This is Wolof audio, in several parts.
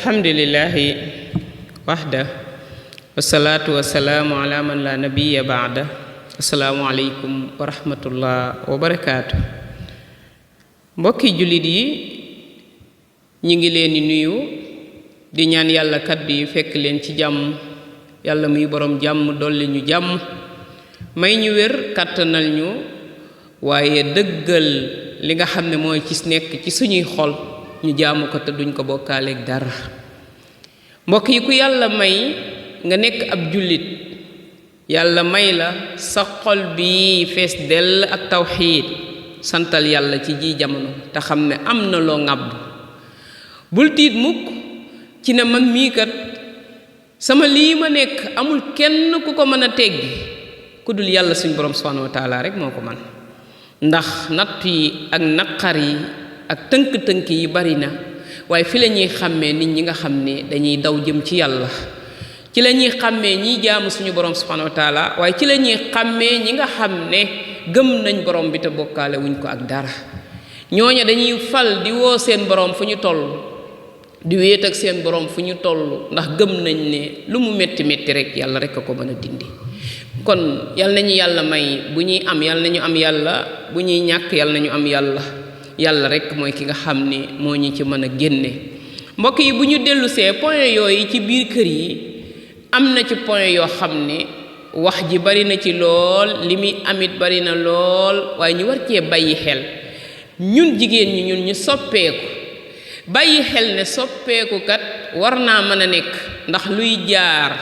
alhamdulillahi wahda wasalaatu wasalaamu ala man la nabiya baada asalaamu aleykum wa rahmatullah wa barakaatu. mbokki jullit yi ñi ngi leen di nuyu di ñaan yàlla kaddu yi fekk leen ci jàmm. yàlla muy borom jàmm dolli ñu jàmm may ñu wér kàttanal ñu waaye dëggal li nga xam ne mooy ci nekk ci suñuy xol ñu jaamu ko te duñ ko bokkaaleeg dara. mbokk yi ku yàlla may nga nekk ab jullit yàlla may la sa xol bi fees dell ak tawxiid santal yàlla ci ji jamono te xam ne am na loo ŋàbb. bul tiit mukk ci ne man mii kat sama lii ma nekk amul kenn ku ko mën a teggi ku dul yàlla suñ borom subhanahu wa taala rek moo ko man. ndax natt yi ak naqar yi ak tënk-tënk yi bari na waaye fi la ñuy xàmmee nit ñi nga xam ne dañuy daw jëm ci yàlla, ci la ñuy xàmmee ñiy jaamu suñu borom subhanahu wa taala waaye ci la ñuy xàmmee ñi nga xam ne gëm nañ borom bi te bokkaale wuñ ko ak dara. ñooña dañuy fal di woo seen borom fu ñu toll, di wéet ak seen borom fu ñu toll ndax gëm nañ ne lu mu metti metti rek yàlla rek a ko mën a dindi. kon yal nañu yàlla may bu ñuy am yal nañu am yàlla, bu ñuy ñàkk yal nañu am yàlla. yàlla rek mooy ki nga xam ne moo ñu ci mën a génne. mbokk yi bu ñu dellusee point yooyu ci biir kër yi am na ci point yoo xam ne wax ji bari na ci lool, li muy amit bari na lool, waaye ñu war cee bàyyi xel ñun jigéen ñi ñun ñu soppeeku bàyyi xel ne soppeeku kat war naa mën a nekk ndax luy jaar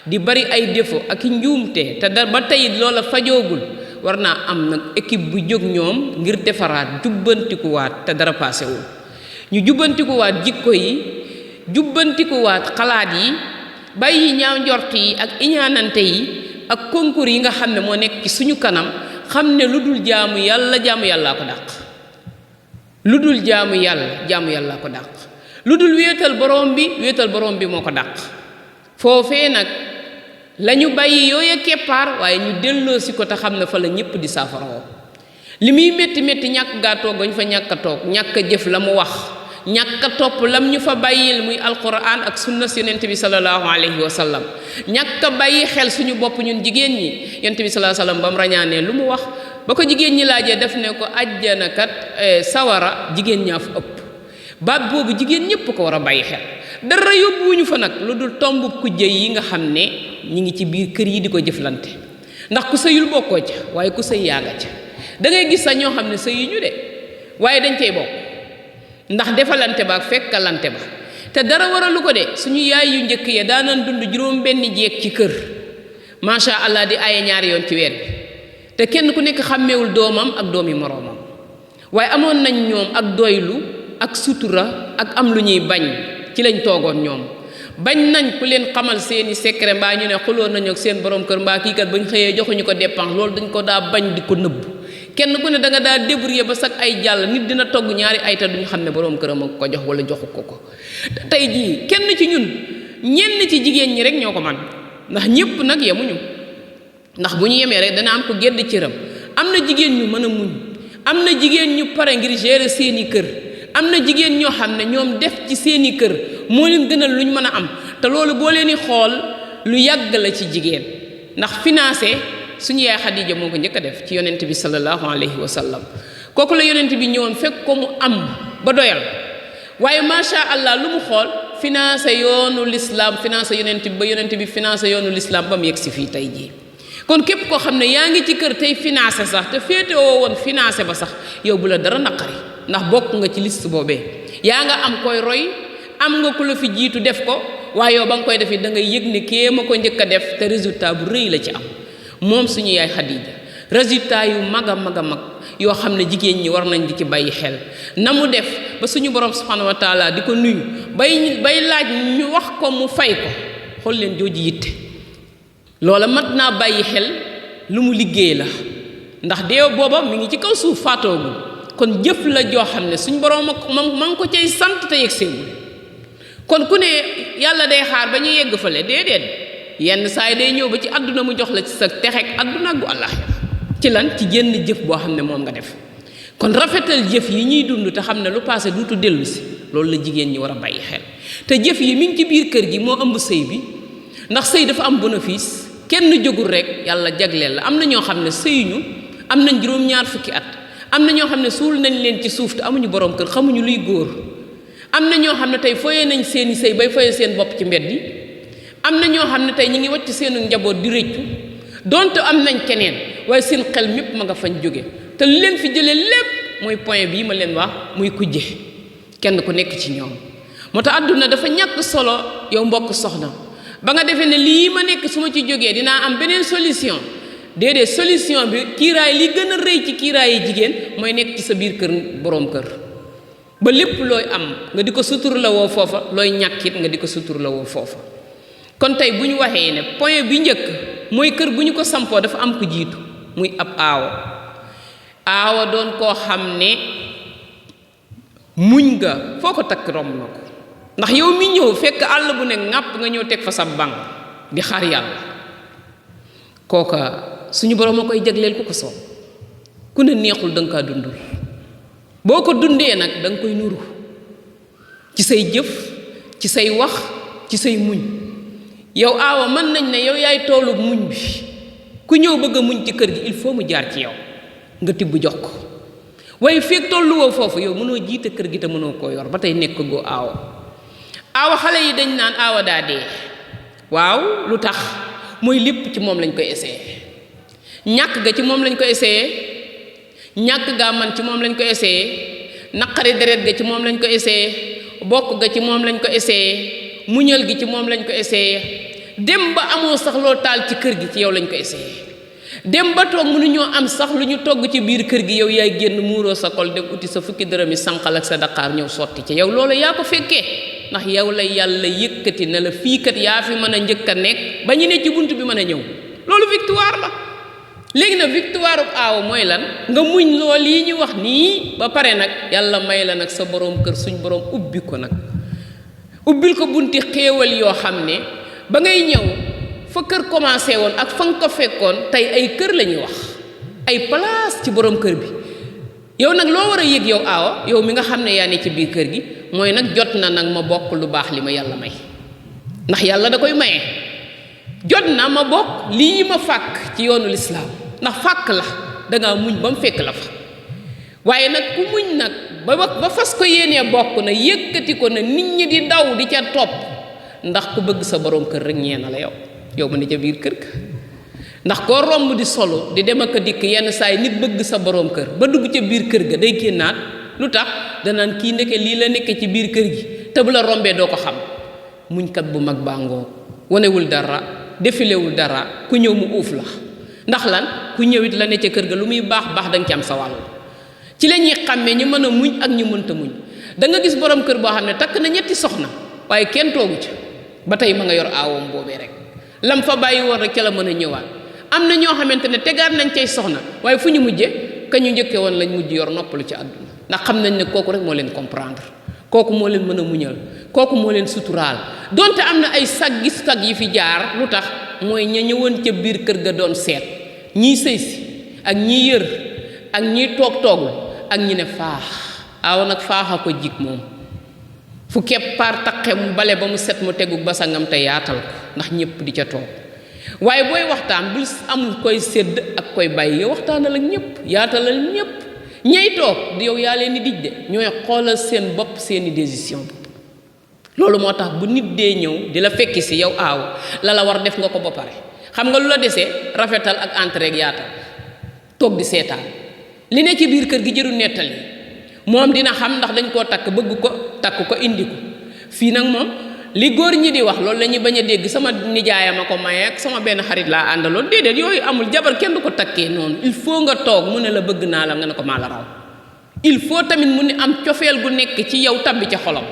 di bari ay défaut ak njuumte te ba tey loola fajoogul war naa am nag équipe bu jóg ñoom ngir defaraat jubbantikuwaat te dara paasewul. ñu jubbantikuwaat jikko yi, jubbantikuwaat xalaat yi, bàyyi ñaaw njort yi ak iñaanante yi ak concours yi nga xam ne moo nekk ci suñu kanam. xam ne lu dul jaamu yàllaa ko dàq. lu dul jaamu yàllaa ko dàq. lu dul wéetal borom bi moo ko dàq. foofee nag lañu bàyyi yooya keppaar waaye ñu delloo si ko te xam ne fa la ñépp di saafaroo. li muy métti métti ñàkk gaa toog gañ fa ñàkk a toog, ñàkk a jëf la mu wax, ñàkk a topp lam ñu fa bàyyil muy alquran ak sunna si yonent bi sallallahu alayhi wa sallam, ñàkk a bàyyi xel suñu bopp ñun jigéen ñi. yonent bi sallallahu alayhi wa sallam ba mu rañaanee lu mu wax ba ko jigéen ñi laajee def ne ko àjjana kat sawara jigéen ñaa fa ëpp. baat boobu jigéen ñépp ko war a bàyyi xel. dara yóbbuwuñu fa nag lu dul tomb kujje yi nga xam ne ñi ngi ci biir kër yi di ko jëflante. ndax ku sëyul bokkoo ca waaye ku sëy yaa nga ca. da ngay gis sax ñoo xam ne sëy ñu de waaye dañ cay bokk ndax defalante ba ak fekkalante ba. te dara waralu ko de suñu yaay yu njëkk ya daanan dund juróom benn jeeg ci kër macha allah di aaye ñaari yoon ci weer bi te kenn ku nekk xàmmeewul doomam ak doomi moroomam waaye amoon nañ ñoom ak doylu ak sutura ak am lu ñuy bañ ci lañ toogoon ñoom. bañ nañ ku leen xamal seeni secret mbaa ñu ne xuloon nañu ak seen borom kër mbaa kii kat bañ xëyee joxuñu ko dépense loolu dañ ko daa bañ di ko nëbb. kenn ku ne da nga daa débrouiller ba sax ay jàll nit dina togg ñaari ay te duñu xam ne borom këram ak ko jox wala joxu ko. tey jii kenn ci ñun ñenn ci jigéen ñi rek ñoo ko man ndax ñépp nag yemuñu ndax bu ñu yemee rek dana am ko gedd cëram. am na jigéen ñu mën a muñ, am na jigéen ñu pare ngir gérer seeni kër, am na jigéen ñoo xam ne ñoom def ci seeni kër moo leen gënal luñ mën a am. te loolu boo leen di xool lu yàgg la ci jigéen ndax financé suñu yaay Xadija moo ko njëkk a def ci yonent bi sallallahu alayhi wa sallam. kooku la yonent bi ñëwoon fekk ko mu am ba doyal waaye macha allah lu mu xool financé yoonu l'islam, financé yonent bi ba yonent bi financé yoonu l'islam ba mu yegg si fii tey jii. kon képp koo xam ne yaa ngi ci kër tey financé sax te féetewoo woon financé ba sax yow bu la dara naqari ndax bokk nga ci liste boobee. yaa nga am koy roy, am nga ku la fi jiitu def ko waaye yow ba nga koy def da ngay yëg ne kee ma ko njëkk a def te résultat bu rëy la ci am. moom suñu yaay Xadija résultat yu mag a mag a mag yoo xam ne jigéen ñi war nañ di ci bàyyi xel. na mu def ba suñu borom subhanahu wa taala di ko nuyu bay laaj ñu wax ko mu fay ko. xool leen jooju yitte loola mat naa bàyyi xel lu mu liggéey la ndax deew booba mi ngi ci kaw suuf faatoogul. kon jëf la joo xam ne suñu borom ma ngi ko cay sant te yegg seegul. kon ku ne yàlla day xaar ba ñu yegg fale déedéet yenn saa yi day ñëw ba ci àdduna mu jox la ci sa texek àdduna gu àllaaxira ci lan ci génn jëf boo xam ne moom nga def. kon rafetal jëf yi ñuy dund te xam ne lu passé duutu dellu si loolu la jigéen ñi war a bàyyi xel. te jëf yi mi ngi ci biir kër gi moo ëmb sëy bi ndax sëy dafa am bénéfice kenn jógul rek yàlla jagleel la am na ñoo xam ne sëyuñu am nañ juróom-ñaar fukki at am na ñoo xam ne suul nañ leen ci suuf te amuñu borom kër xamuñu luy góor am na ñoo xam ne tey foyee nañ seeni sëy bay foyee seen bopp ci mbedd yi am na ñoo xam ne tey ñi ngi wàcc seenu njaboot di rëccu donte am nañ keneen waaye seen xel mépp ma nga fañ jóge te li leen fi jëlee lépp mooy point bii ma leen wax muy kujje kenn ku nekk ci ñoom moo tax àdduna dafa ñàkk solo yow mbokk soxna ba nga defee ne lii ma nekk su ma ci jógee dinaa am beneen solution déedéet solution bi kiiraay li gën a rëy ci kiiraay yi jigéen mooy nekk ci sa biir kër boroom kër ba lépp looy am nga di ko sutur la woo foofa looy ñàkkit nga di ko sutur la woo foofa kon tey bu ñu waxee ne point bi njëkk mooy kër bu ñu ko sampoo dafa am ku jiitu muy ab aawa doon koo xam ne muñ nga foo ko takk romb na ko ndax yow mi ñëw fekk àll bu ne ŋàpp nga ñëw teg fa sa bank di xaar yàlla kooka suñu borom a koy jagleel ku ko soob ku ne neexul da nga kaa dundul boo ko dundee nag da nga koy nuru ci say jëf ci say wax ci say muñ yow aawa mën nañ ne yow yaay toolu muñ bi ku ñëw bëgg a muñ ci kër gi il faut mu jaar ci yow nga tibb jox ko waaye feeg tolluwoo foofu yow mënoo jiite kër gi te mënoo koo yor ba tey nekk goo aawa xale yi dañ naan aawa daa dee waaw lu tax mooy lépp ci moom lañ koy essayé ñàkk ga ci moom lañ ko essayé ñàkk gaa man ci moom lañ ko essayé naqari deret ga ci moom lañ ko essayé bokk ga ci moom lañ ko essayé muñal gi ci moom lañ ko essayé dem ba amoo sax loo taal ci kër gi ci yow lañ ko essayé dem ba toog mënuñoo am sax lu ñu togg ci biir kër gi yow yaay génn muuroo sa kol dem uti sa fukki dërëmi sànqal ak sa daqaar ñëw sotti ci yow loolu yaa ko fekkee ndax yow la yàlla yëkkati ne la fii kat yaa fi mën a njëkk a nekk ba ñu ne ci bunt bi mën a ñëw loolu victoire la léegi nag victoire bu aaw mooy lan nga muñ lool yi ñu wax nii ba pare nag yàlla may la nag sa borom kër suñ borom ubbi ko nag ubbil ko bunti xéewal yoo xam ne ba ngay ñëw fa kër commencé woon ak fa nga ko fekkoon tey ay kër la ñuy wax ay place ci borom kër bi yow nag loo war a yëg yow aawa yow mi nga xam ne yaa ne ci biir kër gi mooy nag jot na nag ma bokk lu baax li ma yàlla may ndax yàlla da koy maye jot na ma bokk lii ma fàkk ci yoonu lislaam ndax fàkk la dangaa muñ ba mu fekk la fa waaye nag ku muñ nag ba fas ko yéenee bokk na yëkkati ko na nit ñi di daw di ca topp ndax ku bëgg sa borom kër rek ñee na la yow ma ne ca biir kër ga ndax koo romb di solo di dem ak a dikk yenn saa yi nit bëgg sa borom kër ba dugg ca biir kër ga day génnaat lu tax danaan kii ndeke lii la nekke ci biir kër gi te bu la rombee doo ko xam muñkat bu mag bàngoo wanewul dara defilewul dara ku ñëw mu uuf la ndax lan ku ñëwit la ne ca kër ga lu muy baax baax da nga ci am sa wàll ci la ñuy xàmmee ñu mën a muñ ak ñu mënta muñ da nga gis borom kër boo xam ne takk na ñetti soxna waaye kenn toogu ca ba tey ma nga yor aawoom boobee rek lam fa bàyyi woon rek ca la mën a ñëwaat am na ñoo xamante ne tegaat nañ cay soxna waaye fu ñu mujje ka ñu njëkkee woon lañ mujj yor noppalu ci àdduna ndax xam nañ ne kooku rek moo leen comprendre kooku moo leen mën a muñal kooku moo leen suturaal donte am na ay sag gis sag yi fi jaar lu tax mooy ña ñëwoon ca biir kër ga doon seet ñii sëy si ak ñii yër ak ñii toogul ak ñi ne faax aaw nag faaxa ko jig moom fu keppaar taqe mu bale ba mu set mu tegu basangam te yaatal ko ndax ñëpp di ca toog waaye booy waxtaan bul amul koy sédd ak koy bàyyi yow waxtaanal ak ñëpp yaatalal ñëpp ñay toog yow yaa leen di dij de ñooy xoolal seen bopp seeni décision loolu moo tax bu nit dee ñëw di la fekki si yow aaw la la war def nga ko ba pare xam nga lu la desee rafetal ak entrée ak yaatal toog di seetaan li ne ci biir kër gi jëru nettali moom dina xam ndax dañ koo takk bëgg ko takk ko indi ko fii nag moom li góor ñi di wax loolu la ñuy bañ a dégg sama nijaayam a ko maye ak sama benn xarit laa àndaloon déedéet yooyu amul jabar kenn du ko takkee noonu il faut nga toog mu ne la bëgg naa la nga ne ko maa la raw il faut tamit mu ne am cofeel gu nekk ci yow tabbi ca xolam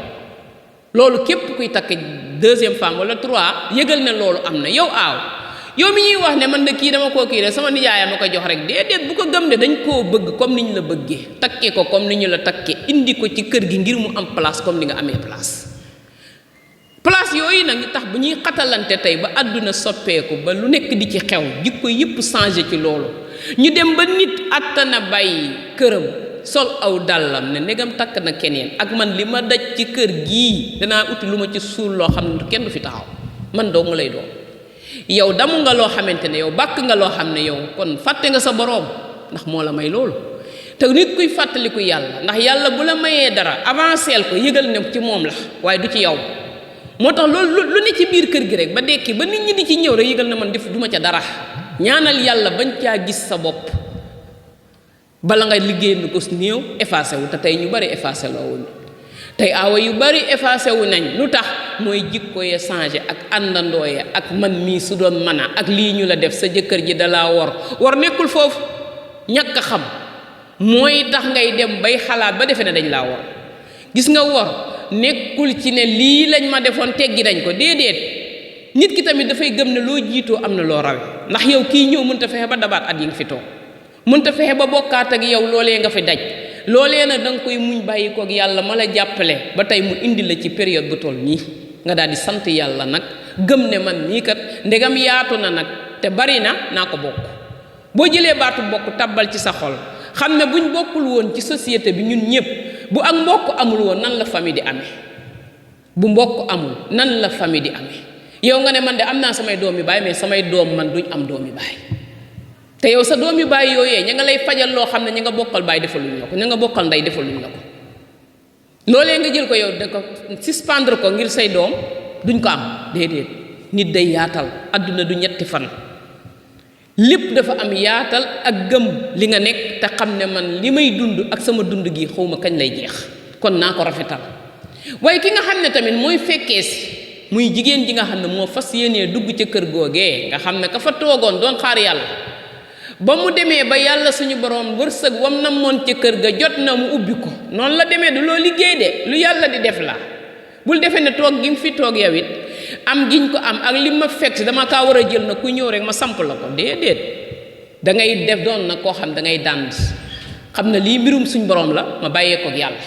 loolu képp kuy takk deuxième femme wala trois yëgal ne loolu am na yow aaw yow mi ñuy wax ne man na kii dama koo kii de sama nijaayam ma ko jox rek déedéet bu ko gëm de dañ koo bëgg comme ni ñu la bëggee takkee ko comme ni ñu la takkee indi ko ci kër gi ngir mu am place comme ni nga amee place yooyu nag tax bu ñuy xatalante tey ba àdduna soppeeku ba lu nekk di ci xew jikko yëpp changé ci loolu ñu dem ba nit attana bàyyi këram sol aw dàllam ne ndegam takk na keneen ak man li ma daj ci kër gii danaa uti lu ma ci suul loo xam ne kenn du fi taxaw man doo nga lay doon yow damu nga loo xamante ne yow bàkk nga loo xam ne yow kon fàtte nga sa boroom ndax moo la may loolu te nit kuy fàttaliku yàlla ndax yàlla bu la mayee dara avanceel ko yëgal ne ci moom la waaye du ci yow moo tax loolu lu ne ci biir kër gi rek ba dekki ba nit ñi di ci ñëw rek yëgal na man def duma ca dara ñaanal yàlla bañ caa gis sa bopp bala nga liggéey nu ko néew effacé wu te tey ñu bari effacé loo wuñu tey aawa yu bari effacé wu nañ lu tax mooy jikko ya changé ak àndandoo ya ak man mii su doon mën a ak lii ñu la def sa jëkkër ji dalaa war nekkul foofu ñàkk a xam mooy tax ngay dem bay xalaat ba defe ne dañ laa war gis nga war nekkul ci ne lii lañ ma defoon teggi dañ ko déedéet nit ki tamit dafay gëm ne loo jiitoo am na loo rawe ndax yow kii ñëw mënta fexe ba dabaat at yi nga fi toog mënta fexe ba bokkaat ak yow loolee nga fi daj loolee nag da nga koy muñ bàyyi koog yàlla ma la jàppale ba tey mu indi la ci période bu toll nii nga daal di sant yàlla nag gëm ne man nii kat ndegam yaatu na nag te bari na naa ko bokk boo jëlee baatu bokk tabbal ci sa xol xam ne buñ bokkul woon ci société bi ñun ñëpp bu ak mbokk amul woon nan la famille di amee bu mbokk amul nan la famille di amee yow nga ne man de am naa samay doomi baay mais samay doom man duñ am doomi baay te yow sa doomi baay yooyee ña nga lay fajal loo xam ne ña nga bokkal baay defaluñ la ko ña nga bokkal ndey defaluñ la ko loolee nga jël ko yow da ko suspendre ko ngir say doom duñ ko am déedéet nit day yaatal adduna du ñetti fan lépp dafa am yaatal ak gëm li nga nekk te xam ne man li may dund ak sama dund gi xawma kañ lay jeex kon naa ko rafetal waaye ki nga xam ne tamit mooy fekkee si muy jigéen ji nga xam ne moo fas yéenee dugg ca kër googee nga xam ne ka fa toogoon doon xaar yàlla ba mu demee ba yàlla suñu borom wërsëg wam na moon ca kër ga jot na mu ubbi ko noonu la demee du loo liggéey de lu yàlla di def la bul defee ne toog gi mu fi toog yow it am giñ ko am ak li ma fekk si dama kaa war a jël na ku ñëw rek ma samp la ko déedéet da ngay def doon na koo xam da ngay dànd xam ne lii mbirum suñ borom la ma bàyyee ko ak yàlla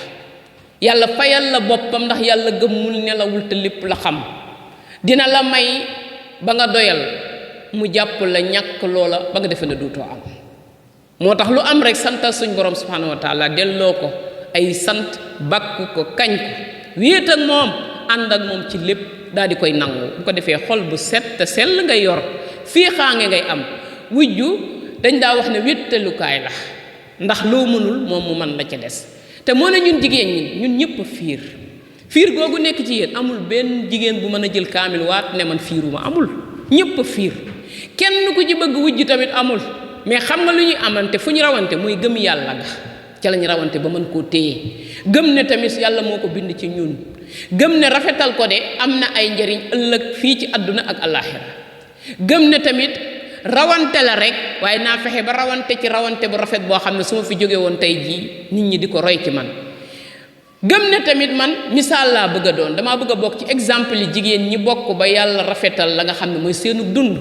yàlla fayal la boppam ndax yàlla gëmmul nelawul te lépp la xam dina la may ba nga doyal mu jàpp la ñàkk loola ba nga defee ne duutoo am moo tax lu am rek santal suñ borom subhanahu wa taala delloo ko ay sant bakku ko kañ ko wéet ak moom ànd ak moom ci lépp daal di koy nangu bu ko defee xol bu set te sell ngay yor fii xaange ngay am wujju dañ daa wax ne wéttalukaay la ndax loo mënul moom mu mën la ca des te moo ne ñun jigéen ñi ñun ñëpp fiir googu nekk ci yéen amul benn jigéen bu mën a jël kaamil waat ne man fiiruma amul ñëpp fiir kenn ku ci bëgg wujj tamit amul mais xam nga lu ñuy amante fu ñu rawante mooy gëm yàlla ga ca lañ rawante ba mën koo téye gëm ne tamit yàlla moo ko bind ci ñun gëm ne rafetal ko de am na ay njëriñ ëllëg fii ci àdduna ak àllaaxira gëm ne tamit rawante la rek waaye naa fexe ba rawante ci rawante bu rafet boo xam ne su ma fi jóge woon tey jii nit ñi di ko roy ci man gëm ne tamit man misaal laa bëgg a doon damaa bëgg a bokk ci exemple yi jigéen ñi bokk ba yàlla rafetal la nga xam ne mooy seenu dund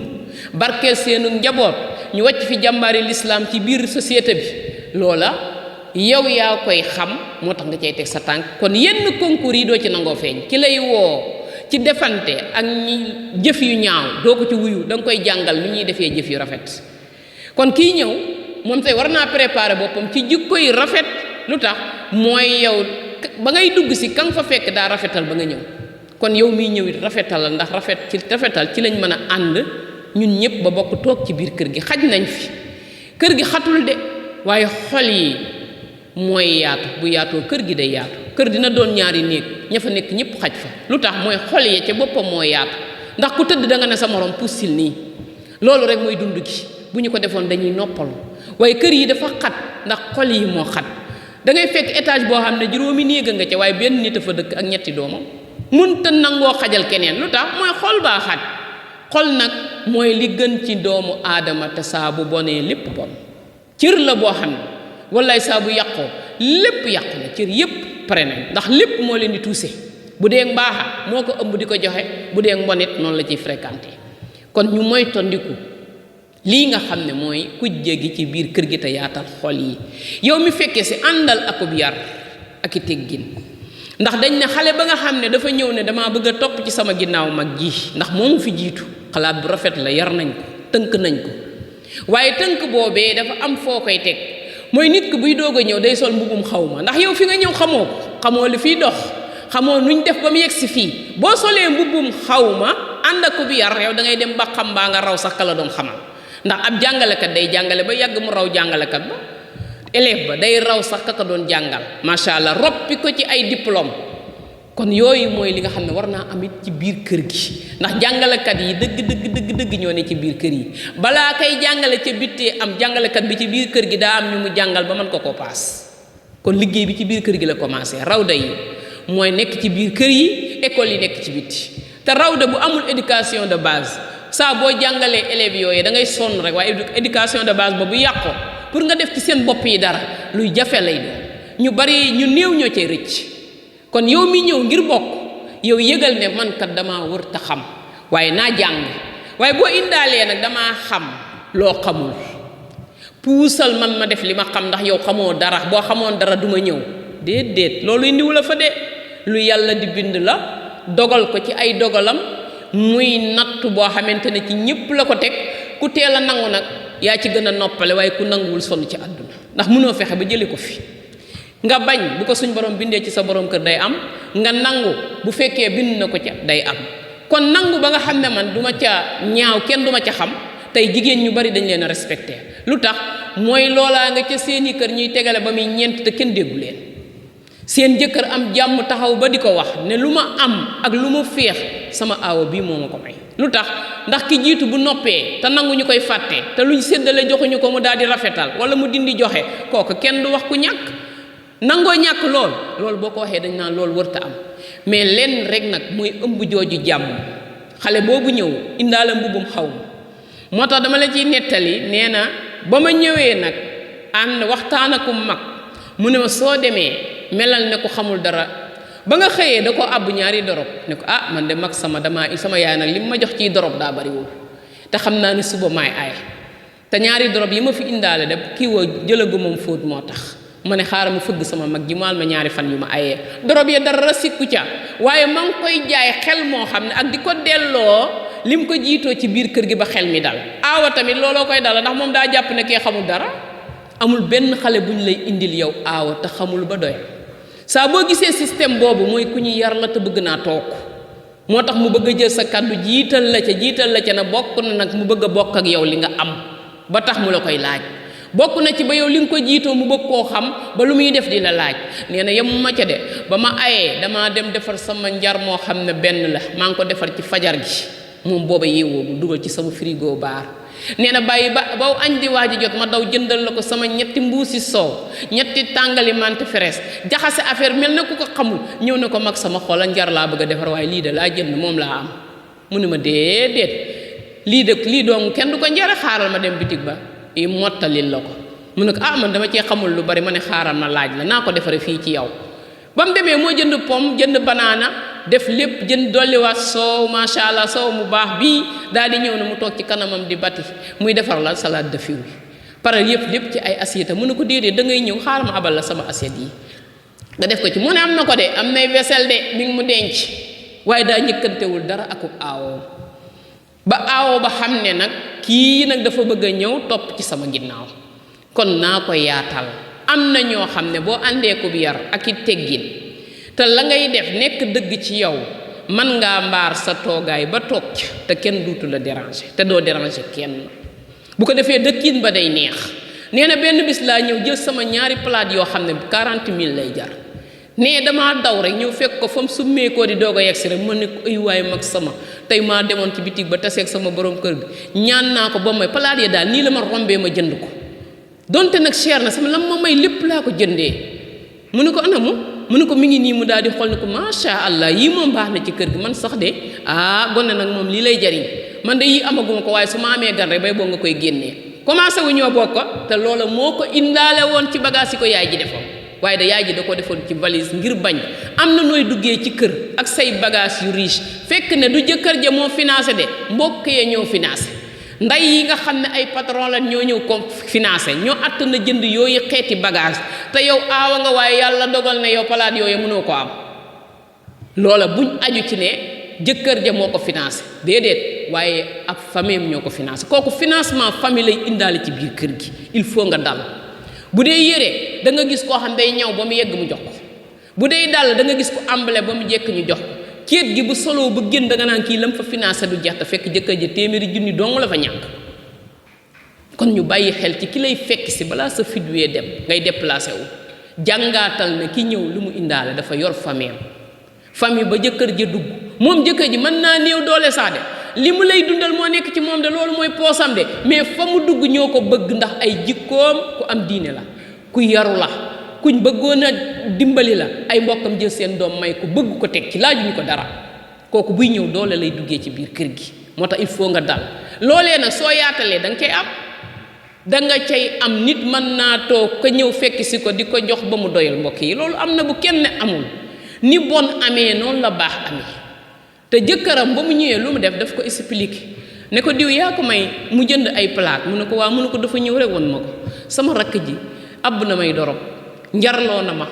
barkeel seenu njaboot ñu wàcc fi jàmbaari lislaam ci biir société bi loola yow yaa koy xam moo tax nga cay teg sa tànk kon yenn concours yi doo ci nangoo feeñ ki lay woo ci defante ak ñi jëf yu ñaaw doo ko ci wuyu da nga koy jàngal nu ñuy defee jëf yu rafet kon kii ñëw moom tey war naa préparer boppam ci jikko yu rafet lu tax mooy yow ba ngay dugg si ka nga fa fekk daa rafetal ba nga ñëw kon yow miy ñëw it rafetal ndax rafetal ci lañ mën a ànd ñun ñëpp ba bokk toog ci biir kër gi xaj nañ fi kër gi xatul de waaye xol yi mooy yaatu bu yaatoo kër gi day yaatu kër dina doon ñaari néeg ña fa nekk ñëpp xaj fa lu tax mooy xol yi ca boppam moo yaatu ndax ku tëdd da nga ne sa morom pussil nii loolu rek mooy dund gi bu ñu ko defoon dañuy noppalu waaye kër yi dafa xat ndax xol yi moo xat da ngay fekk étage boo xam ne juróomi néeg nga ca waaye benn nit a fa dëkk ak ñetti doomam mënta nangoo xajal keneen lu tax mooy xol baa xat xol nag mooy li gën ci doomu aadama te saa bu bonee lépp bon cër la boo xam ne wallaay saa bu yàqoo lépp yàqu na cër yépp pare nañ ndax lépp moo leen di tuuse bu dee mbaaxa moo ko ëmb di ko joxe bu dee mbonit noonu la ciy fréquenté kon ñu mooy tondiku lii nga xam ne mooy kujje gi ci biir kër gi te yaatal xol yi yow mi fekkee si àndal akub yar ak i teggin ndax dañ ne xale ba nga xam ne dafa ñëw ne damaa bëgg a topp ci sama ginnaaw mag ji ndax moomu fi jiitu xalaat bu rafet la yar nañ ko tënk nañ ko waaye tënk boobee dafa am foo koy teg mooy nit ki buy doog a ñëw day sol mbubum xawma ndax yow fi nga ñëw xamoo ko xamoo li fiy dox xamoo nuñ def ba mu yegg si fii boo solee mbubum xawma ànd ak bi yar yow da ngay dem ba xam baa nga raw sax ka la doon xamal ndax ab jàngalekat day jàngale ba yàgg mu raw jàngalekat ba élève ba day raw sax ka doon jàngal macha allah roppi ko ci ay diplôme kon yooyu mooy li nga xam ne war naa amit ci biir kër gi ndax jàngalekat yi dëgg ñoo ne ci biir kër yi balaa kay jàngale ca bittee am jàngalekat bi ci biir kër gi daa am ñu mu jàngal ba mën ko paas kon liggéey bi ci biir kër gi la commencé rawda yi mooy nekk ci biir kër yi école yi nekk ci bitti te rawda bu amul éducation de base saa boo jàngalee élèves yooyu da ngay sonn rek waaye éducation de base ba bu yàqoo pour nga def ci seen bopp yi dara luy jafe lay doon ñu bari ñu néew ñoo cay rëcc kon yow mi ñëw ngir bokk yow yëgal ne man kat damaa wër ta xam waaye naa jàng waaye boo indaalee nag damaa xam loo xamul puusal man ma def li ma xam ndax yow xamoo dara boo xamoon dara duma ñëw déedéet loolu indiwu la fa de lu yàlla di bind la dogal ko ci ay dogalam muy natt boo xamante ne ci ñépp la ko teg ku teel a nangu nag yaa ci gën a noppale waaye ku nanguwul sonn ci àdduna ndax mënoo fexe ba jële ko fi nga bañ bu ko suñ borom bindee ci sa borom kër day am nga nangu bu fekkee bind na ko ca day am kon nangu ba nga xam ne man duma ca ñaaw kenn duma ca xam tey jigéen ñu bari dañ leen a respecté lu tax mooy loolaa nga ca seeni kër ñuy tegale ba muy ñeent te kenn déggu leen seen jëkkër am jàmm taxaw ba di ko wax ne lu ma am ak lu ma féex sama aawo bii moo ma ko may lu tax ndax ki jiitu bu noppee te nangu ñu koy fàtte te luñ séddale joxuñu ko mu daal di rafetal wala mu dindi joxe kooku kenn du wax ku ñàkk nangoo ñàkk lool boo ko waxee dañ naan loolu wërta am mais lenn rek nag mooy ëmb jooju jàmm xale boobu ñëw indaale mbubum xaw ma moo tax dama la ciy nettali nee na ba ma ñëwee nag ànd waxtaan ak mag mu ne ma soo demee melal ne ko xamul dara ba nga xëyee da ko àbb ñaari dorop ne ko ah man de mag sama yaay nag li ma jox ciy dorop daa bariwul te xam naa ne suba maay ay te ñaari dorop yi ma fi indaale de kii woo jëlagu moom fóot moo tax ma ne xaaral ma fëgg sama mag ji maal ma ñaari fan yu ma ayee dorop ya dara sikku ca waaye ma ngi koy jaay xel moo xam ne ak di ko delloo lim ko jiitoo ci biir kër gi ba xel mi dal aawa tamit looloo koy dala ndax moom daa jàpp ne kee xamul dara amul benn xale bu ñu lay indil yow aawa te xamul ba doy saa boo gisee système boobu mooy ku ñu yar la te bëgg naa toog moo tax mu bëgg a jël sa kàddu jiital la ca na bokk na nag mu bëgg a bokk ak yow li nga am ba tax mu la koy laaj bokk na ci ba yow li nga ko jiitoo mu bëgg koo xam ba lu muy def di la laaj nee na yem ma ca de ba ma ayee damaa dem defar sama njar moo xam ne benn la maa ngi ko defar ci fajar gi moom booba yeewoo mu dugal ci sama frigo baar nee na bàyyi ba añ di waaj jot ma daw jëndal la ko sama ñetti mbuusi soow ñetti tàngali mante fraise jaxase affaire mel na ku ko xamul ñëw na ko mag sama xoola njar laa bëgg a defar waaye lii de laa jënd moom laa am mu ne ma déedéet lii dong kenn du ko njare xaaral ma dem bitig ba i mottalil la ko mu ne ko ah man dama cee xamul lu bari ma ne xaaral ma laaj la naa ko defare fii ci yow ba mu demee moo jënd pomme jënd banaana def lépp jënd dolliwaat soow macha allah soow mu baax bii daal di ñëw na mu toog ci kanamam di bati muy defar la salade de fruits pare yëpp lépp ci ay assiette mu ne ko déedéet da ngay ñëw xaaral ma abal la sama assiette yi nga def ko ci mu ne am na ko de am nay vaisselle de mi ngi mu denc waaye daa njëkkantewul dara akub aawoo ba xam ne nag kii nag dafa bëgg a ñëw topp ci sama ginnaaw kon naa ko yaatal am na ñoo xam ne boo àndee ko bi yar ak i teggin te la ngay def nekk dëgg ci yow man ngaa mbaar sa toogaay ba toog ca te kenn duutu la déranger te doo déranger kenn bu ko defee dëkkin ba day neex nee na benn bis laa ñëw jël sama ñaari palaat yoo xam ne 40 000 lay jar nee damaa daw rek ñëw fekk ko fa mu summeekoo di doog a yegsi rek mën ne ko ay waay mag sama tey maa demoon ci bitig ba taseeg sama borom kër gi ñaan naa ko ba may palaat ya daal nii la ma rombee ma jënd ko donte nag cher na sama lam ma may lépp laa ko jëndee mu ne ko anamu mu ne ko mi ngi nii mu daal di xool ne ko macha allah yii moom baax na ci kër gi man sax de gone nag moom lii lay jariñ man de yii amaguma ko waaye su ma amee gan rek bay boo nga koy génnee commencé wu ñoo bokk ko te loola moo ko indaale woon ci bagage yi ko yaay ji defoon waaye da yaay ji da ko defoon ci valise ngir bañ am na nooy duggee ci kër ak say bagage yu riche fekk ne du jëkkër ja moo financé de mbokk yee ñoo financé nday yi nga xam ne ay patron la ñoo ñëw ko financé ñoo att na jënd yooyu xeeti bagage te yow aawa nga waaye yàlla dogal na yow palaat yooyu mënoo ko am loola buñ aju ci ne jëkkër ja moo ko financé déedéet waaye ab famille ñoo ko financé kooku financement famille lay indaale ci biir kër gi il faut nga dal bu dee yére da nga gis koo xam day ñaw ba mu yegg mu jox ko bu dee dàll da nga gis ko ambale ba mu jekk ñu jox ko ceet gi bu solo ba génn da nga naan kii lam fa financé du jeex te fekk jëkkër ja téeméeri junni dong la fa ñàkk kon ñu bàyyi xel ci ki lay fekk si balaa sa fit wee dem ngay déplacé wu jàngaatal ne ki ñëw lu mu indaale dafa yor famille ba jëkkër ja dugg moom jëkkër ji mën naa néew doole saa de li mu lay dundal moo nekk ci moom de loolu mooy poosam de mais fa mu dugg ñoo ko bëgg ndax ay jikkoom ku am diine la ku yaru la kuñ bëggoon a dimbali la ay mbokkam jël seen doom may ko bëgg ko teg ci laajuñu ko dara kooku buy ñëw doole lay duggee ci biir kër gi moo tax il faut nga dal loolee nag soo yaatalee da nga cay am da nga cay am nit mën naa toog ko ñëw fekk si ko di ko jox ba mu doyal mbokk yi loolu am na bu kenn amul ni bon amee noonu la baax amee te jëkkëram ba mu ñëwee lu mu def daf ko expliqué ne ko diw yaa ko may mu jënd ay palaat mu ne ko waaw mu ne ko dafa ñëw rek won ma ko sama rakk ji àbb na may dorog njarloo na ma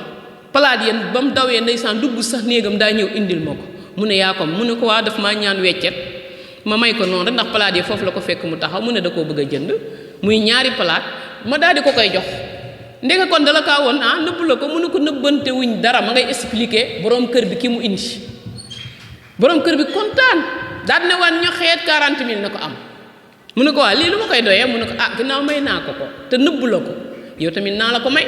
palaat yéen ba mu dawee ndeysaan dugg sax néegam daa ñëw indil ma ko mu ne yaa ko mu ne ko waa daf maa ñaan weccet ma may ko noonu rek ndax palaat yi foofu la ko fekk mu taxaw mu ne da koo bëgg a jënd muy ñaari palaat ma daal di ko koy jox ndeke kon dala kaa woon nëbb la ko mu ne ko nëbbante wuñ dara ma ngay expliqué borom kër bi ki mu indi borom kër bi kontaan daal ne waan ño xeet 40 000 na ko am mu ne ko waa lii lu ma koy doyee mu ne ko ginnaaw may naa ko te nëbb la ko yow tamit naa la ko may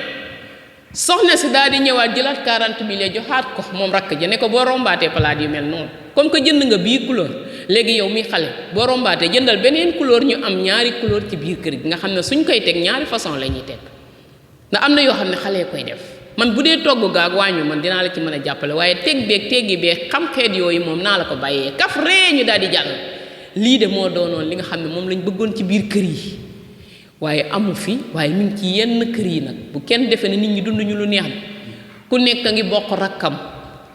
soxna si daal di ñëwaat jëlaat 40 000 ya joxaat ko moom rakk ja ne ko boo rombaatee palaat yu mel noonu comme que jënd nga bii couleur léegi yow mi xale boo rombaatee jëndal beneen couleur ñu am ñaari couleur ci biir kër gi nga xam ne suñ koy teg ñaari façon la ñuy teg ndax am na yoo xam ne xale koy def man bu dee togg gaag waañu man dinaa la ci mën a jàppale waaye teg beeg teggi beeg xam xeet yooyu moom naa la ko bàyyee kaf ree ñu daal di jàll lii de moo doonoon li nga xam ne moom lañ bëggoon ci biir kër yi waaye amu fi waaye mi ngi ci yenn kër yi nag bu kenn defee ne nit ñi dund ñu lu neex ku nekk a ngi bokk rakkam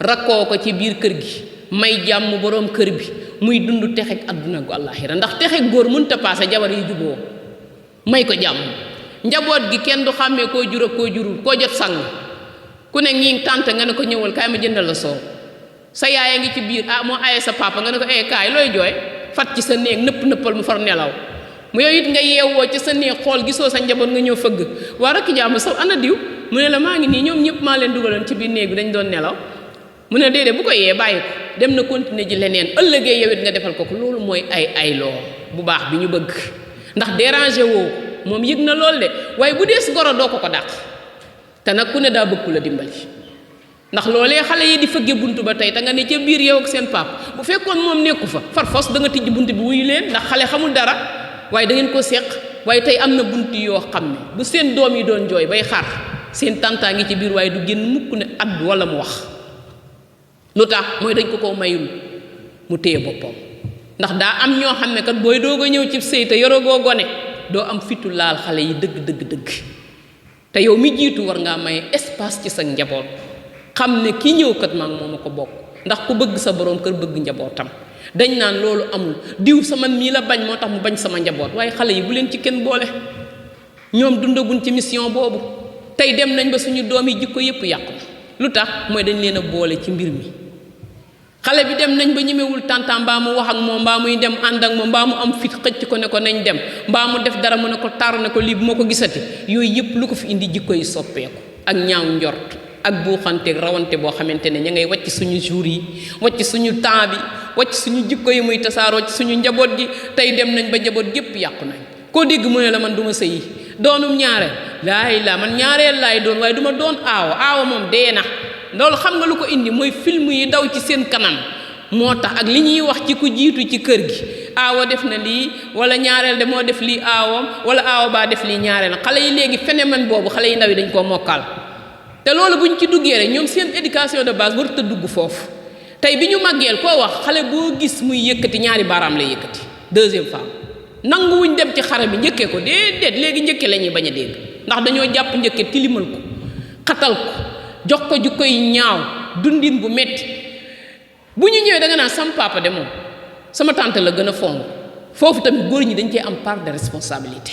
rakkoo ko ci biir kër gi may jàmm boroom kër bi muy dund texeg àdduna gu àllaaxira ndax texeg góor mënta paase jabar yi juboo may ko jàmm njaboot gi kenn du xàmmee koo jur ak koo jurul koo jot sang ku ne ñii tànt nga ne ko ñëwal kaay ma jëndal la soow sa yaay a ngi ci biir moo aye sa papa nga ne ko kaay looy jooy fat ci sa néeg nëppal mu far nelaw mu yow it nga yeewoo ci sa néeg xool gisoo sa njaboot nga ñëw fëgg waa rakki jàmm saw ana diw mu ne la maa ngi nii ñoom ñëpp maa leen dugaloon ci biir néeg bi dañ doon nelaw mu ne déedéet bu ko yee bàyyi ko dem na continuer ji leneen ëllëgee yow it nga defal ko loolu mooy ay loo bu baax bi ñu bëgg ndax déranger woo moom yëg na lool de waaye bu dee si goro doo ko dàq te nag ku ne daa bëgg la dimbali ndax loolee xale yi di fëgge buntu ba tey te nga ne ca biir yow ak seen pap bu fekkoon moom nekku fa far fos da nga tijj bunt bi wuyu leen ndax xale xamul dara waaye da ngeen ko seq waaye tey am na bunt yoo xam ne bu seen doom yi doon jooy bay xaar seen tàntaa ngi ci biir waaye du génn mukk ne addu wala mu wax lu tax mooy dañ ko mayul mu téye boppam ndax daa am ñoo xam ne kat booy doog a ñëw ci sëy te yorogoo gone doo am fitu laal xale yi dëgg te yow mi jiitu war ngaa may espace ci sa njaboot xam ne ki ñëw kat maag moom a ko bokk ndax ku bëgg sa borom kër bëgg njabootam dañ naan loolu amul diw sama mii la bañ moo tax mu bañ sama njaboot waaye xale yi bu leen ci kenn boole ñoom dundaguñ ci mission boobu tey dem nañ ba suñu doom yi jikko yépp yàqu lu tax mooy dañ leen a boole ci mbir mi xale bi dem nañ ba ñemewul tàntam mbaa mu wax ak moom mbaa muy dem ànd ak moom mbaa mu am fit xëcc ko ne ko nañ dem mbaa mu def dara mu ne ko tar ne ko lii bu ma ko gisati yooyu yëpp lu ko fi indi jikko yi soppeeku ak ñaaw njort ak buuxanteeg rawante boo xamante ne ña ngay wàcc suñu jour yi wàcc suñu temps bi wàcc suñu jikko yi muy tasaaroo ci suñu njaboot gi tey dem nañ ba njaboot gépp yàqu nañ koo dégg mu ne la man du ma sëyi doonum ñaareel laay laa man ñaareel laay doon waaye du ma doon aawo moom dee na loolu xam nga lu ko indi mooy film yi daw ci seen kanam moo tax ak li ñuy wax ci ku jiitu ci kër gi aawo def na lii wala ñaareel de moo def lii aawam wala aawo baa def lii ñaareel xale yi léegi phénomène boobu xale yi ndaw yi dañ koo mokkal te loolu buñ ci duggee rek ñoom seen éducation de base warut a dugg foofu tey bi ñu màggeel koo wax xale boo gis muy yëkkati ñaari baaraam lay yëkkati deuxième femme nanguwuñ dem ci xare bi njëkkee ko déedéet léegi njëkke la ñuy bañ a dégg ndax dañoo jàpp njëkke tilimal ko xatal ko jox ko jukko yi ñaaw dundin bu metti bu ñu ñëwee da nga naan sama papa de moom sama tante la gën a fonk foofu tamit góor ñi dañ cee am part de responsabilité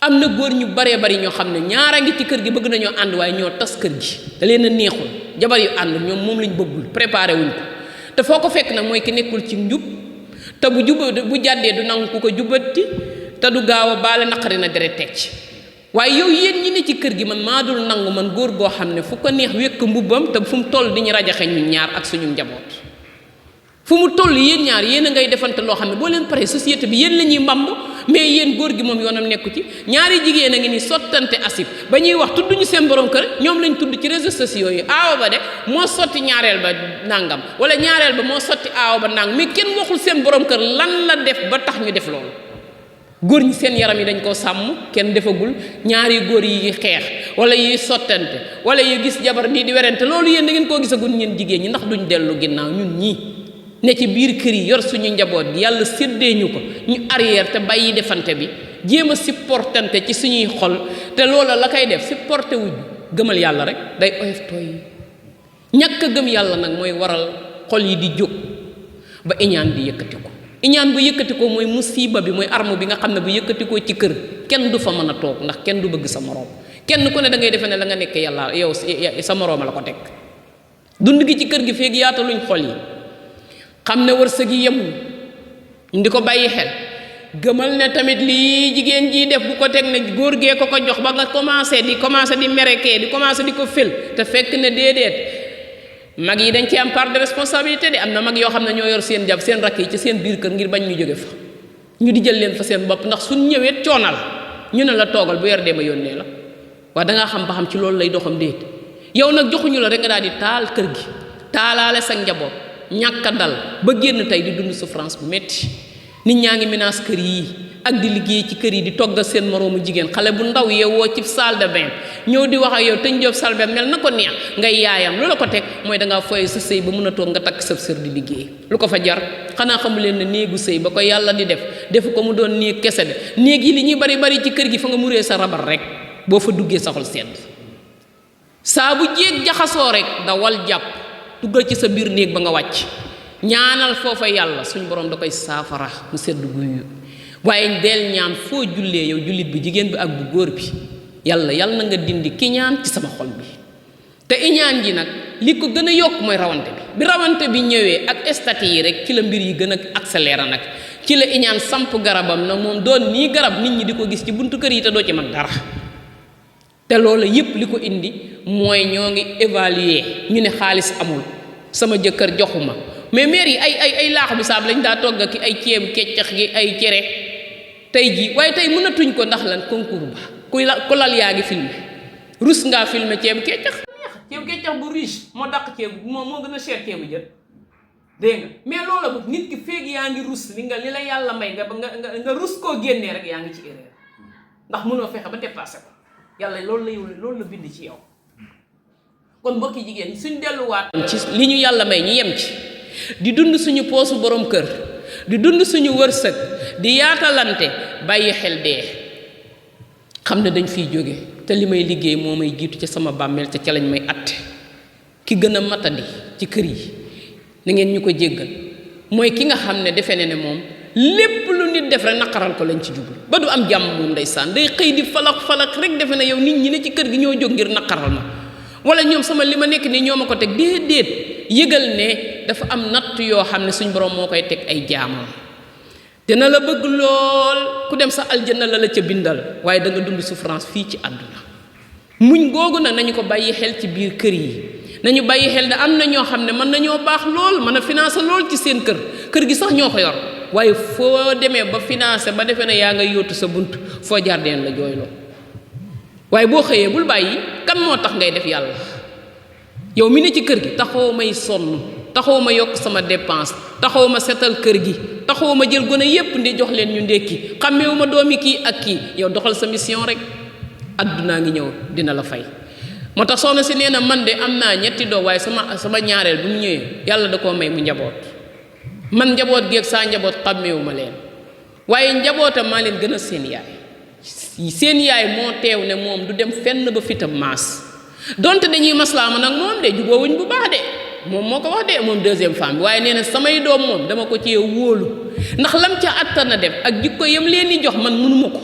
am na góor ñu baree bari ñoo xam ne ñaara ngi ci kër gi bëgg nañoo ànd waaye ñoo tas kër gi da leen a neexul jabar yu ànd ñoom moom lañ bëggul préparé wuñ ko te foo ko fekk nag mooy ki nekkul ci njub te bu jàddee du nangu ku ko jubbati te du gaaw a baale naqari na deret teg ci waaye yow yéen ñi ne ci kër gi man maa dul nangu man góor goo xam ne fu ko neex wékk mbubbam te fu mu toll di ñu rajaxe ñun ñaar ak suñu njaboot fu mu toll yéen ñaar yéen a ngay defante loo xam ne boo leen paree société bi yéen la ñuy mbamb mais yéen góor gi moom yoonam nekku ci ñaari jigéen a ngi ni sottante asib ba ñuy wax tudd ñu seen borom kër ñoom lañ tudd ci réseaux sociaux yi aawa ba de moo sotti ñaareel ba nangam wala ñaareel ba moo sotti aawa ba nangam mais kenn waxul seen borom kër lan la def ba tax ñu def loolu góor ñi seen yaram yi dañ koo sàmm kenn defagul ñaari góor yi xeex wala yi sottante wala yi gis jabar nii di werante loolu yéen da ngeen koo gisagul ñeen jigéen ñi ndax duñ dellu ginnaaw ñun ñii ne ci biir kër yi yor suñu njaboot gi yàlla séddee ñu ko ñu arrière te bàyyi defante bi jéem a supportante ci suñuy xol te loola la koy def supporté wuñ gëmal yàlla rek day oyof tooy ñàkk a gëm yàlla nag mooy waral xol yi di jóg ba iñaan di yëkkati ko iñaan bu yëkkati ko mooy musiba bi mooy arme bi nga xam ne bu yëkkati ko ci kër kenn du fa mën a toog ndax kenn du bëgg sa moroom kenn ku ne da ngay defe ne la nga nekk yàlla yow sa morooma la ko teg dund gi ci kër gi feeg yaataluñ xol yi xam ne wërsëg yi yemul ñu di ko bàyyi xel gëmal ne tamit lii jigéen jii def bu ko teg ne góor gee ko jox ba nga commencé di merekee di commencé di ko fël te fekk ne déedéet mag yi dañ ci am part de responsabilité de am na mag yoo xam ne ñoo yor seen jab seen rakk yi ci seen biir kër ngir bañ ñu jóge fa ñu di jël leen fa seen bopp ndax suñ ñëwee coono la ñu ne la toogal bu yor dee ma yónnee la waaye dangaa xam ba xam ci loolu lay doxam déet yow nag joxuñu la rek nga daal di taal kër gi taalaale sa njaboot ñàkk a dal ba génn tey di dund souffrance bu metti nit ñaa ngi menace kër yi ak di liggéey ci kër yi di toggal seen moroomu jigéen xale bu ndaw yeewoo ci salle de bain ñëw di wax ak yow tëñ job salle de bain mel na ko neex ngay yaayam lu la ko teg mooy dangaa foye sa sëy ba mun a toog nga takk sab sër di liggéey lu ko fa jar xanaa xamu leen ne néegu sëy ba ko yàlla di defu ko mu doon néeg kese de néeg yi li ñuy bari bari ci kër gi fa nga muree sa rabar rek boo fa duggee sa xol sedd saa bu jéeg jaxasoo rek dawal jàpp duggal ci sa biir néeg ba nga wàcc ñaanal foofa yàlla suñ borom da koy saafara mu sedd guyu waaye del ñaan foo jullee yow jullit bi jigéen bi ak bu góor bi yàlla na nga dindi ki ñaan ci sama xol bi te iñaan ji nag li ko gën a yokk mooy rawante bi rawante bi ñëwee ak statut yi rek ci la mbir yi gën a accéléré nag ci la iñaan samp garabam nag moom doon nii garab nit ñi di ko gis ci buntu kër yi te doo ci mag dara te loolu yépp li ko indi mooy ñoo ngi évaluer ñu ne xaalis amul sama jëkkër joxuma mais maire yi ay laax bi saab lañ daa togg ki ay ceebu keccax gi ay cere tey jii waaye tey mënatuñ ko ndax lan concours ba ku lal yaa ngi filmé rus ngaa filmé ceebu keccax ceebu keccax bu riche moo dàq ceebu moo gën a cher ceebu jën dégg nga mais loolu ba nit ki feeg yaa ngi rus li la yàlla may nga rus koo génnee rek yaa ngi ci erreur ndax mënoo fexe ba dépassé ko yàlla loolu la bind ci yow kon mbokki jigéen suñ delluwaat ci li ñu yàlla may ñu yem ci di dund suñu poosu borom kër di dund suñu wërsëg di yaatalante bàyyi xel dee xam ne dañ fiy jóge te li may liggéey moo may jiitu ca sama bàmmeel ca lañ may atte ki gën a matadi ci kër yi na ngeen ñu ko jéggal mooy ki nga xam ne defe ne moom lépp lu nit def rek naqaral ko lañ ci jublu ba du am jàmm moom ndeysaan day xëy di falak rek defe ne yow nit ñi ne ci kër gi ñoo jóg ngir naqaral ma wala ñoom sama li ma nekk nii ñoo ma ko teg déedéet yëgal ne dafa am natt yoo xam ne suñ borom moo koy teg ay jaamam dina la bëgg lool ku dem sa aljanna la ca bindal waaye da nga dund souffrance fii ci àdduna muñ googu nag nañu ko bàyyi xel ci biir kër yi nañu bàyyi xel ne am na ñoo xam ne mën nañoo baax lool mën a financer lool ci seen kër gi sax ñoo ko yor waaye foo demee ba financer ba defee ne yaa nga yóotu sa bunt foo jaar deen la jooyloo waaye boo xëyee bul bàyyi kan moo tax ngay def yàlla yow mi ne ci kër gi taxaw may sonn taxaw ma yokk sama dépense taxaw ma setal kër gi taxaw ma jël gone yépp ndi jox leen ñu ndékki xàmmeewu ma doomi kii ak kii yow doxal sa mission rek addunaa ngi ñëw dina la fay moo tax soxna si nee na man de am naa ñetti doom waaye sama ñaareel bu mu ñëwee yàlla da koo may mu njaboot man njaboot gi ak saa njaboot xàmmeewu ma leen waaye njabootam maa leen gën a seen yaay moo teew ne moom du dem fenn ba fitam maas donte dañuy maslaama nag moom de jubóowuñ bu baax de moom moo ko wax de moom deuxième femme bi waaye nee na samay doom moom dama ko cee wóolu ndax lam ca attana def ak jikko yam leen di jox man mënuma ko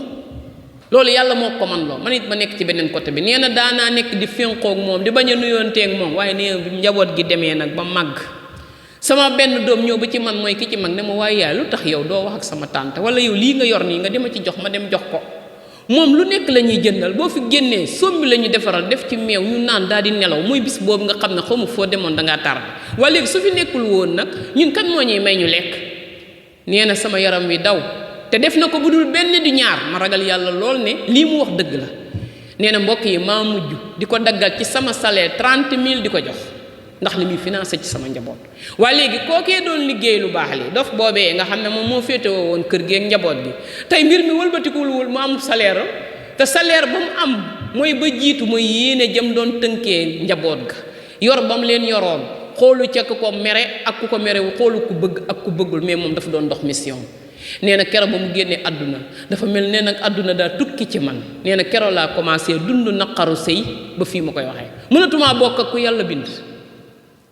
loolu yàlla moo ko man loo man it ma nekk ci beneen côté bi nee na daanaa nekk di fénqoog moom di bañ a nuyoonteeg moom waaye nee na njaboot gi demee nag ba màgg sama benn doom ñëw ba ci man mooy ki ci mag ne ma waaye yaay lu tax yow doo wax ak sama tante wala yow lii nga yor nii nga dema ci jox ma dem jox ko moom lu nekk la ñuy jëndal boo fi génnee sombi la ñu defaral def ci meew ñu naan daal di nelaw muy bis boobu nga xam ne xamu foo demoon da ngaa tardé waaye léegi su fi nekkul woon nag ñun kan moo ñuy may ñu lekk nee na sama yaram wi daw te def na ko bu dul benn di ñaar ma ragal yàlla lool ne lii mu wax dëgg la nee na mbokk yi maa mujj di ko daggal ci sama salaire 30 000 di ko jox ndax li muy financé ci sama njaboot waaye léegi kookee doon liggéey lu baax li dof boobee nga xam ne moom moo féetewoo woon kër gi ak njaboot bi tey mbir mi wëlbatikuwul mu am salaire te salaire ba mu am mooy ba jiitu mooy yéene jëm doon tënkee njaboot ga yor ba mu leen yoroon xoolu ca ku ko mere ak ku ko merewu xoolu ku bëgg ak ku bëggul mais moom dafa doon dox mission nee na kero ba mu génnee àdduna dafa mel nee nag àdduna daa tukki ci man nee na kero laa commencé dund naqaru sëy ba fii ma koy waxee mënatumaa bokk ak ku yàlla bind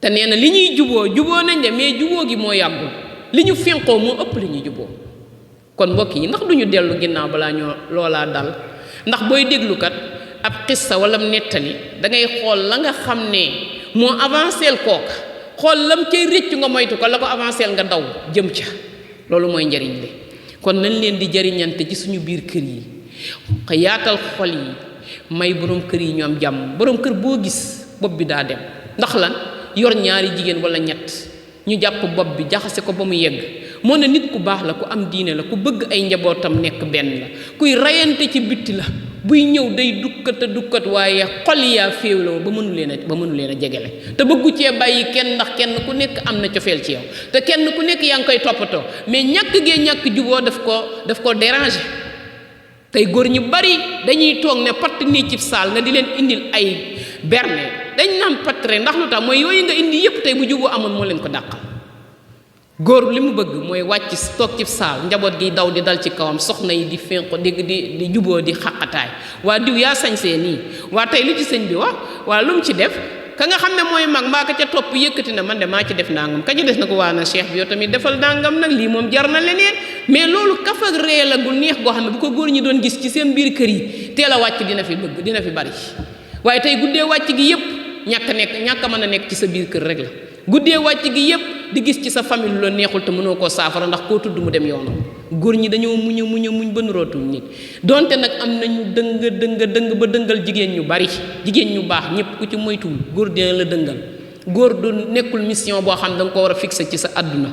te nee na li ñuy juboo nañ de mais juboo gi moo yàggul li ñu fénqoo moo ëpp li ñuy juboo kon mbokk yi ndax duñu dellu ginnaaw balaa ñoo loolaa dal ndax booy déglukat ab xissa wala nettali da ngay xool la nga xam ne moo avancé kooka xool lam cay rëccu nga moytu ko la ko avancé nga daw jëm ca loolu mooy njariñ li kon nañ leen di jariñante ci suñu biir kër yi yaatal xol yi may borom kër yi ñu am jàmm borom kër boo gis bopp bi daa dem ndax lan yor ñaari jigéen wala ñett ñu jàpp bopp bi jaxase ko ba mu yegg moo ne nit ku baax la ku am diine la ku bëgg ay njabootam nekk benn la kuy rayante ci bitti la buy ñëw day dukkat waaye xol yaa féewloo ba mënu leen a jegele te bëggu cee bàyyi kenn ndax kenn ku nekk am na cofeel ci yow te kenn ku nekk yaa ngi koy toppatoo mais ñàkk juboo daf ko déranger tey góor ñu bari dañuy toog ne patt nii ci saal nga di leen indil ay berne dañ naan patt rek ndax lu tax mooy yooyu nga indi yépp tey bu juboo amoon moo leen ko dàqal góor li mu bëgg mooy wàcc toog ci saal njaboot gi daw di dal ci kawam soxna yi di fénqo di juboo di xaqataay waa diw yaa sañsee nii waa tey lu ci sëñ bi wax waa lu mu ci def ka nga xam ne mooy mag mbaa ka ca topp yëkkati na man de maa ci def nangam ka ci des na ko waa na cheikh bi yow tamit defal nangam nag lii moom jar na leneen mais loolu kaf ak ree la gu neex goo xam ne bu ko góor ñi doon gis ci seen biir kër yi teel a wàcc dina fi bari waaye tey guddee wàcc gi yépp ñàkk a mën a nekk ci sa biir kër rek la guddee wàcc gi yépp di gis ci sa famille lu la neexul te mënoo koo saafara ndax koo tudd mu dem yoonam góor ñi dañoo muñ ba nurootul nit donte nag am nañu dëng ba dëngal jigéen ñu bari jigéen ñu baax ñëpp ku ci moytuwul góor dina la dëngal góor du nekkul mission boo xam da nga ko war a fixé ci sa àdduna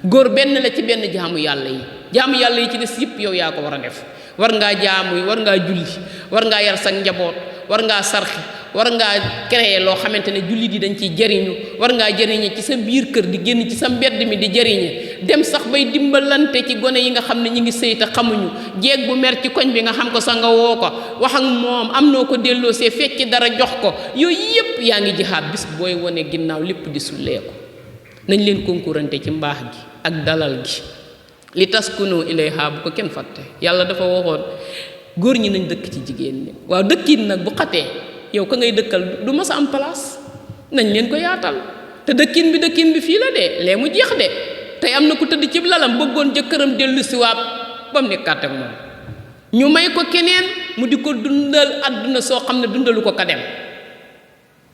góor benn la ci benn jaamu yàlla yi ci des yëpp yow yaa ko war a def war ngaa jaamu war ngaa julli war ngaa yar sa njaboot war ngaa sarxi war ngaa créer loo xamante ne jullit yi dañ ciy jëriñu war ngaa jëriñe ci sa biir kër di génn ci sa mbedd mi di jëriñe dem sax bay dimbalante ci gone yi nga xam ne ñi ngi sëy te xamuñu jeeg bu mer ci koñ bi nga xam ko sa nga woo ko wax ak moom am noo ko delloosee fecc dara jox ko yooyu yépp yaa ngi jihaad bis booy wone ginnaaw lépp di sulleeku nañ leen concurrente ci mbaax gi ak dalal gi li taskunu ilayha bu ko kenn fàtte yàlla dafa waxoon góor ñi nañ dëkk ci jigéen ñi waaw dëkkin nag bu xatee yow ka ngay dëkkal du mas a am place nañ leen ko yaatal te dëkkin bi fii la de lee mu jeex de tey am na ku tëdd ci lalam bëggoon jëkkëram dellu si waat ba mu nekkaat ak moom ñu may ko keneen mu di ko dundal àdduna soo xam ne dundalu ko ka dem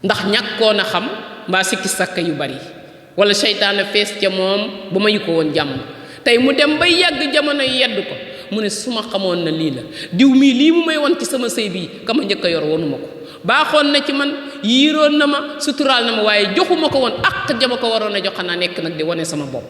ndax ñàkkoon a xam mbaa sikki sakka yu bari wala seytaane fees ca moom ba mayu ko woon jàmm tey mu dem bay yàgg jamono yedd ko mu ne su ma xamoon na lii la diw mii lii mu may won ci sama sëy bii ka ma njëkk a yor wonuma ko baaxoon na ci man yiiroon na ma suturaal na ma waaye joxuma ko woon ak jama ko waroon a jox xanaa nekk nag di wane sama bopp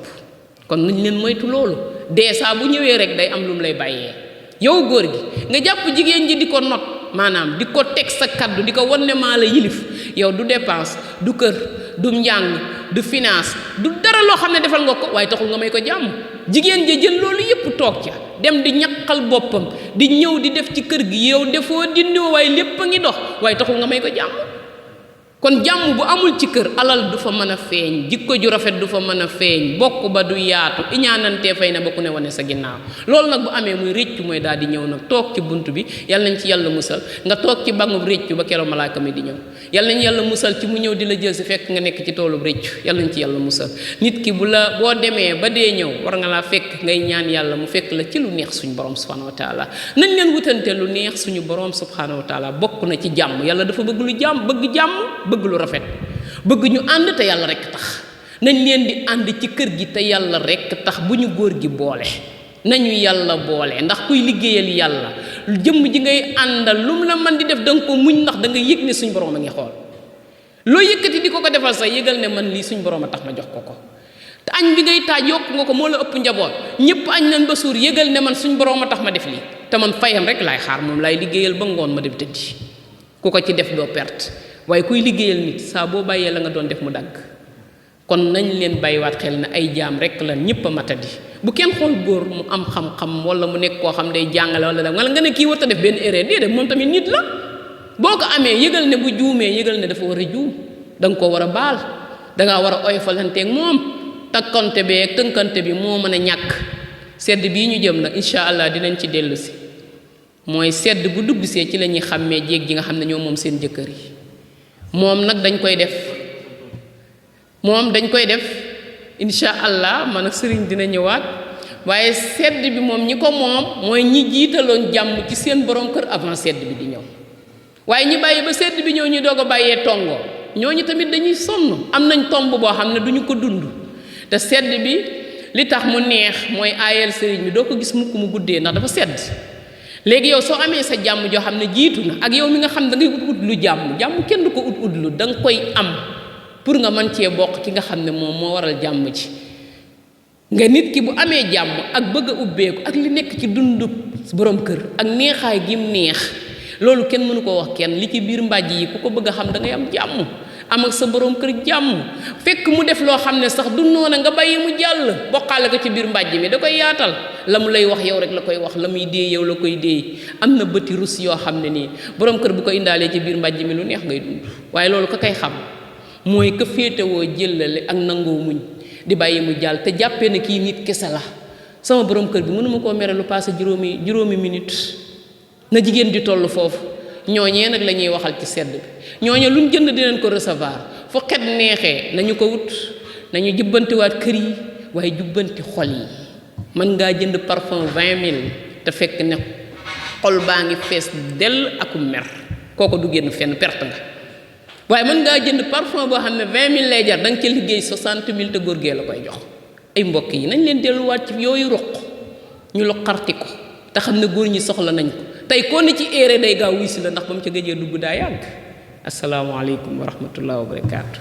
kon nañ leen moytu loolu dee saa bu ñëwee rek day am lu mu lay bàyyee yow góor gi nga jàpp jigéen ji di ko not maanaam di ko teg sa kaddu di ko wan ne maa la yilif yow du dépense du kër du njàng du finance du dara loo xam ne defal nga ko waaye taxul nga may ko jàmm jigéen ja jël loolu yépp toog ca dem di ñaqal boppam di ñëw di def ci kër gi yow defoo dindiwoo waaye lépp a ngi dox waaye taxul nga may ko jàmm kon jàmm bu amul ci kër alal du fa mën a feeñ jikko ju rafet du fa mën a feeñ bokk ba du yaatu iñaanantee fay na ba ku ne wane sa ginnaaw loolu nag bu amee muy réccu mooy daal di ñëw nag toog ci bunt bi yàlla nañ ci yàlla musal nga toog ci bangub réccu ba keroog malaaka mi di ñëw yàlla nañ yàlla musal ci mu ñëw di la jël si fekk nga nekk ci toolub réccu yàlla nañ ci yàlla musal nit ki boo demee ba dee ñëw war nga laa fekk ngay ñaan yàlla mu fekk la ci lu neex suñu borom subhanahu wa taala nañ leen wutante lu neex suñu borom subhanahu wa taala bokk na ci jàmm yàlla dafa bëgg lu jàmm bëgg lu rafet bëgg ñu ànd te yàlla rekk tax nañ leen di ànd ci kër gi te yàlla rekk tax bu ñu góor gi boole nañu yàlla boole ndax kuy liggéeyal yàlla jëmm ji ngay àndal lu mu la man di def da nga ko muñ ndax da nga yëg ne suñ borom a ngi xool loo yëkkati di ko defal sax yëgal ne man lii suñ borom a tax ma jox ko te añ bi ngay taaj yokk nga ko moo la ëpp njaboot ñëpp añ nañ ba suur yëgal ne man suñ borom a tax ma def lii te man fayam rek laay xaar moom laay liggéeyal ba ngoon ma dem tëddi ku ko ci def doo perte waaye kuy liggéeyal nit saa boo bàyyee la nga doon def mu dagg kon nañ leen bàyyiwaat xel ne ay jaam rek la ñëpp a matadi bu kenn xool góor mu am xam-xam wala mu nekk koo xam day jàngale wala da nga ne kii warta def benn erreur déedéet moom tamit nit la boo ko amee yëgal ne bu juumee yëgal ne dafa war a juum da nga koo war a baal dangaa war a oyfalanteeg moom takkante bi ak tënkante bi moo mën a ñàkk sedd bii ñu jëm nag incha allah dinañ ci dellu si mooy sedd bu dugg see ci la ñuy xàmmee jéeg ji nga xam ne ñoo moom seen jëkkër yi moom nag dañ koy def incha allah man ak sëriñ dina ñëwaat waaye sedd bi moom ñi ko moom mooy ñi jiitaloon jàmm ci seen borom kër avant sedd bi di ñëw waaye ñi bàyyi ba sedd bi ñëw ñu doog a bàyyee tongoo ñooñu tamit dañuy sonn am nañ tomb boo xam ne duñu ko dund te sedd bi li tax mu neex mooy aayal sëriñ bi doo ko gis mukk mu guddee ndax dafa sedd léegi yow soo amee sa jàmm joo xam ne jiitu na ak yow mi nga xam da ngay ut lu jàmm kenn du ko ut lu da nga koy am pour nga mën cee bokk ki nga xam ne moom moo waral jàmm ji nga nit ki bu amee jàmm ak bëgg a ubbeeku ak li nekk ci dundu borom kër ak neexaay gi mu neex loolu kenn mënu ko wax kenn li ci biir mbàjj yi ku ko bëgg a xam da ngay am jàmm am ak sa borom kër jàmm fekk mu def loo xam ne sax du noona nga bàyyi mu jàll bokkaale ko ci biir mbàjj mi da koy yaatal la mu lay wax yow rek la koy wax la muy dee yow la koy dee am na bëti rus yoo xam ne nii borom kër bu ko indaalee ci biir mbàjj mi lu neex ngay dund waaye loolu ka koy xam mooy ka féetewoo jëllale ak nangoo muñ di bàyyi mu jàll te jàppee ne kii nit kese la sama borom kër bi mënuma koo mere lu passé juróomi minute na jigéen di toll foofu ñooñee nag la ñuy waxal ci sedd bi ñooñe luñ jënd dinañ ko recevoir fu xet neexee nañu ko wut nañu jubbantiwaat kër yi waaye jubbanti xol yi mën ngaa jënd parfum 20 000 te fekk ne xol baa ngi fees dell aku mer kooko du génn fenn perte nga waaye mën ngaa jënd parfum boo xam ne 20 000 lay jar da nga ca liggéey 60 000 te góor gee la koy jox ay mbokk yi nañ leen delluwaat ci yooyu ruq ñu lu xarti ko te xam ne góor ñi soxla nañ ko tey koo ni ci éere day gaaw wisi la ndax ba mu ca gëjee dugg daa yàgg asalaamaaleykum wa rahmatullah wa barakaatu